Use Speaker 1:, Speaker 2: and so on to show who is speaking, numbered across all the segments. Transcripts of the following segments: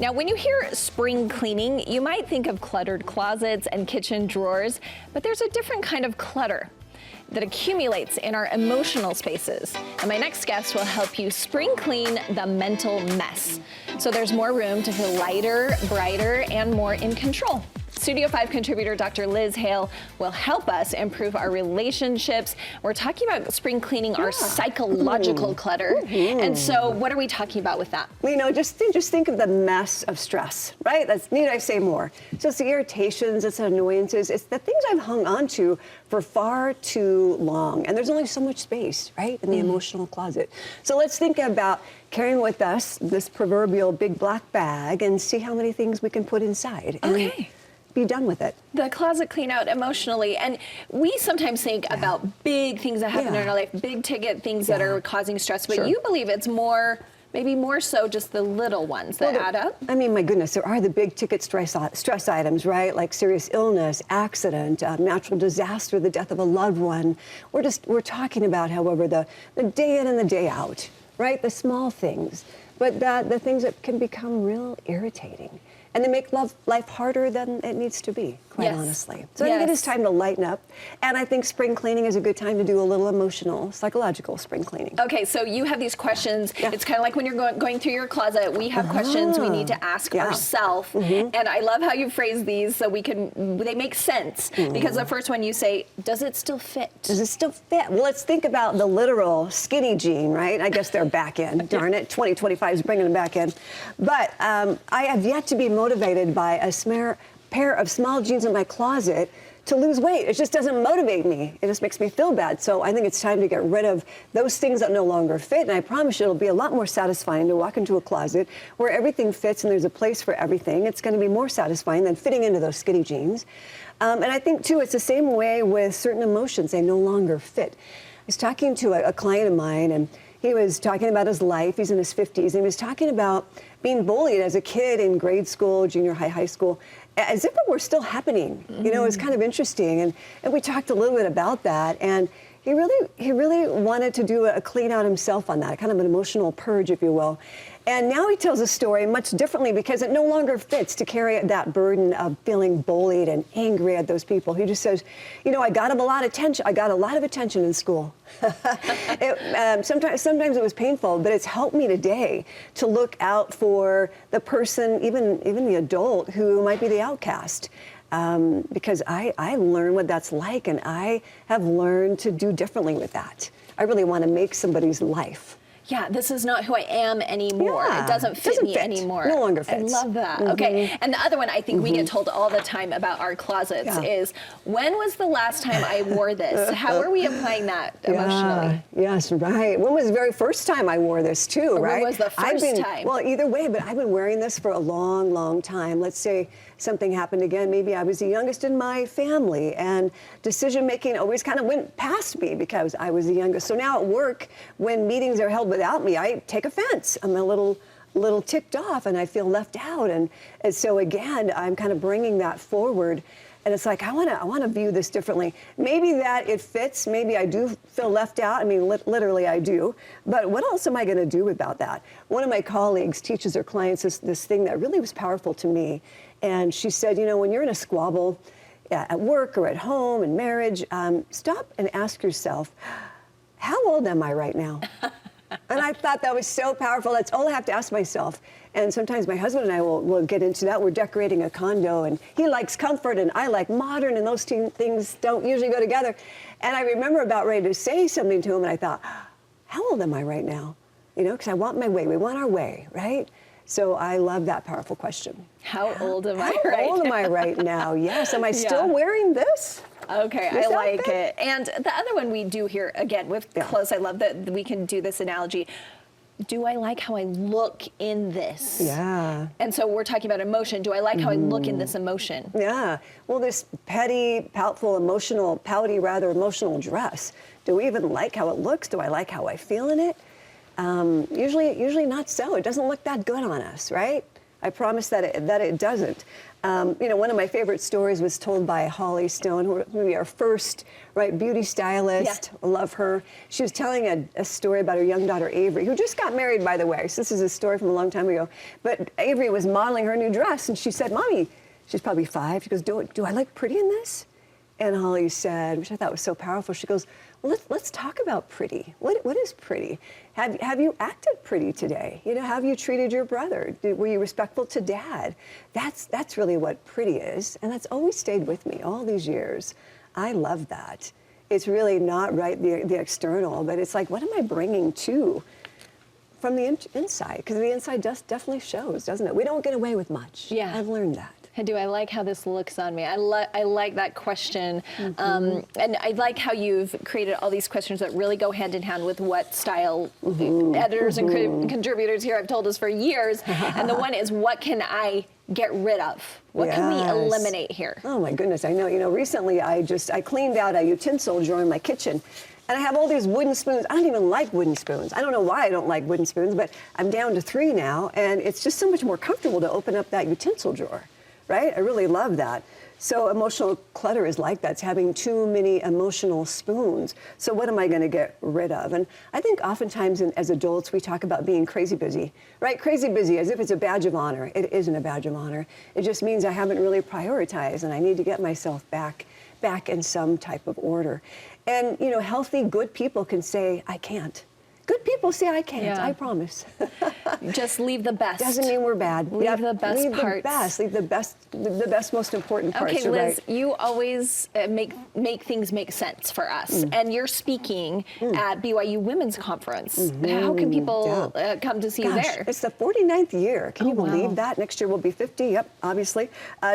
Speaker 1: Now, when you hear spring cleaning, you might think of cluttered closets and kitchen drawers, but there's a different kind of clutter that accumulates in our emotional spaces. And my next guest will help you spring clean the mental mess, so there's more room to feel lighter, brighter, and more in control. Studio 5 contributor Dr. Liz Hale will help us improve our relationships. We're talking about spring cleaning our psychological clutter. And so what are we talking about with that?
Speaker 2: You know, just think of the mess of stress, right? Need I say more? So it's the irritations, it's the annoyances, it's the things I've hung on to for far too long. And there's only so much space, right, in the emotional closet. So let's think about carrying with us this proverbial big black bag and see how many things we can put inside.
Speaker 1: Okay.
Speaker 2: Be done with it.
Speaker 1: The closet clean out emotionally. And we sometimes think about big things that happen in our life, big ticket things that are causing stress, but you believe it's more, maybe more so just the little ones that add up?
Speaker 2: I mean, my goodness, there are the big ticket stress items, right? Like serious illness, accident, natural disaster, the death of a loved one. We're talking about, however, the day in and the day out, right? The small things, but the things that can become real irritating. And they make life harder than it needs to be, quite honestly. So I think it is time to lighten up. And I think spring cleaning is a good time to do a little emotional, psychological spring cleaning.
Speaker 1: Okay, so you have these questions. It's kind of like when you're going through your closet, we have questions we need to ask ourselves. And I love how you phrase these so they make sense. Because the first one you say, does it still fit?
Speaker 2: Does it still fit? Well, let's think about the literal skinny jean, right? I guess they're back in. Darn it, 2025 is bringing them back in. But I have yet to be motivated by a pair of small jeans in my closet to lose weight. It just doesn't motivate me. It just makes me feel bad. So I think it's time to get rid of those things that no longer fit. And I promise you it'll be a lot more satisfying to walk into a closet where everything fits and there's a place for everything. It's going to be more satisfying than fitting into those skinny jeans. And I think, too, it's the same way with certain emotions. They no longer fit. I was talking to a client of mine, and he was talking about his life. He's in his 50s, and he was talking about being bullied as a kid in grade school, junior high, high school, as if it were still happening. You know, it was kind of interesting. And we talked a little bit about that. And he really wanted to do a clean out himself on that, kind of an emotional purge, if you will. And now he tells a story much differently because it no longer fits to carry that burden of feeling bullied and angry at those people. He just says, you know, I got a lot of attention in school. Sometimes it was painful, but it's helped me today to look out for the person, even the adult who might be the outcast. Because I learned what that's like, and I have learned to do differently with that. I really want to make somebody's life.
Speaker 1: Yeah, this is not who I am anymore. It doesn't fit me anymore.
Speaker 2: No longer fits.
Speaker 1: I love that. Okay, and the other one I think we get told all the time about our closets is, when was the last time I wore this? How are we applying that emotionally?
Speaker 2: Yes, right. When was the very first time I wore this too, right?
Speaker 1: When was the first time?
Speaker 2: Well, either way, but I've been wearing this for a long, long time. Let's say something happened again. Maybe I was the youngest in my family, and decision-making always kind of went past me because I was the youngest. So now at work, when meetings are held without me, I take offense. I'm a little ticked off, and I feel left out. And so again, I'm kind of bringing that forward. And it's like, I want to view this differently. Maybe that it fits. Maybe I do feel left out. I mean, literally I do. But what else am I going to do about that? One of my colleagues teaches her clients this thing that really was powerful to me. And she said, you know, when you're in a squabble at work or at home in marriage, stop and ask yourself, how old am I right now? And I thought that was so powerful. That's all I have to ask myself. And sometimes my husband and I will get into that. We're decorating a condo, and he likes comfort, and I like modern, and those two things don't usually go together. And I remember about ready to say something to him, and I thought, how old am I right now? You know, because I want my way. We want our way, right? So I love that powerful question.
Speaker 1: How old am I
Speaker 2: right now? How old am I right now? Yes. Am I still wearing this?
Speaker 1: Okay, I like it. And the other one we do here, again, with clothes, I love that we can do this analogy. Do I like how I look in this?
Speaker 2: Yeah.
Speaker 1: And so we're talking about emotion. Do I like how I look in this emotion?
Speaker 2: Yeah. Well, this pouty emotional dress, do we even like how it looks? Do I like how I feel in it? Usually not so. It doesn't look that good on us, right? I promise that it doesn't. One of my favorite stories was told by Holly Stone, who would be our first beauty stylist.
Speaker 1: Yeah.
Speaker 2: I love her. She was telling a story about her young daughter, Avery, who just got married, by the way. So this is a story from a long time ago. But Avery was modeling her new dress, and she said, Mommy, she's probably 5, she goes, do I look pretty in this? And Holly said, which I thought was so powerful, she goes, well, let's talk about pretty. What is pretty? Have you acted pretty today? Have you treated your brother? Were you respectful to Dad? That's really what pretty is, and that's always stayed with me all these years. I love that. It's really not the external, but it's like, what am I bringing from the inside? Because the inside definitely shows, doesn't it? We don't get away with much.
Speaker 1: Yeah.
Speaker 2: I've learned that.
Speaker 1: And I like how this looks on me. I like that question. And I like how you've created all these questions that really go hand in hand with what style editors and contributors here have told us for years. And the one is, what can I get rid of? What can we eliminate here?
Speaker 2: Oh my goodness, I know. Recently I cleaned out a utensil drawer in my kitchen. And I have all these wooden spoons. I don't even like wooden spoons. I don't know why I don't like wooden spoons, but I'm down to 3 now. And it's just so much more comfortable to open up that utensil drawer. Right? I really love that. So emotional clutter is like that. It's having too many emotional spoons. So what am I going to get rid of? And I think oftentimes as adults, we talk about being crazy busy, right? Crazy busy as if it's a badge of honor. It isn't a badge of honor. It just means I haven't really prioritized, and I need to get myself back in some type of order. And, healthy, good people can say, I can't. Good people say I can't,
Speaker 1: Yeah.
Speaker 2: I promise.
Speaker 1: Just leave the best.
Speaker 2: Doesn't mean we're bad.
Speaker 1: Leave the best parts.
Speaker 2: Leave the best, most important parts.
Speaker 1: Okay,
Speaker 2: You're
Speaker 1: Liz,
Speaker 2: right.
Speaker 1: you always make things make sense for us. And you're speaking at BYU Women's Conference. How can people come to see you there?
Speaker 2: It's the 49th year. Can you believe
Speaker 1: wow.
Speaker 2: that? Next year we'll be 50. Yep, obviously.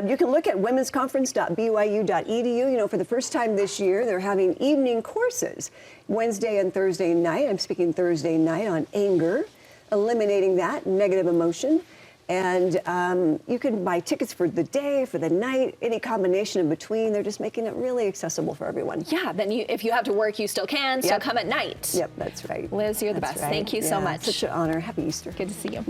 Speaker 2: You can look at womensconference.byu.edu. For the first time this year, they're having evening courses. Wednesday and Thursday night. I'm speaking Thursday night on anger, eliminating that negative emotion. And you can buy tickets for the day, for the night, any combination in between. They're just making it really accessible for everyone.
Speaker 1: Yeah, then if you have to work, you still can. So come at night.
Speaker 2: Yep, that's right.
Speaker 1: Liz, you're the best.
Speaker 2: Right.
Speaker 1: Thank you so much.
Speaker 2: Such an honor. Happy Easter.
Speaker 1: Good to see you.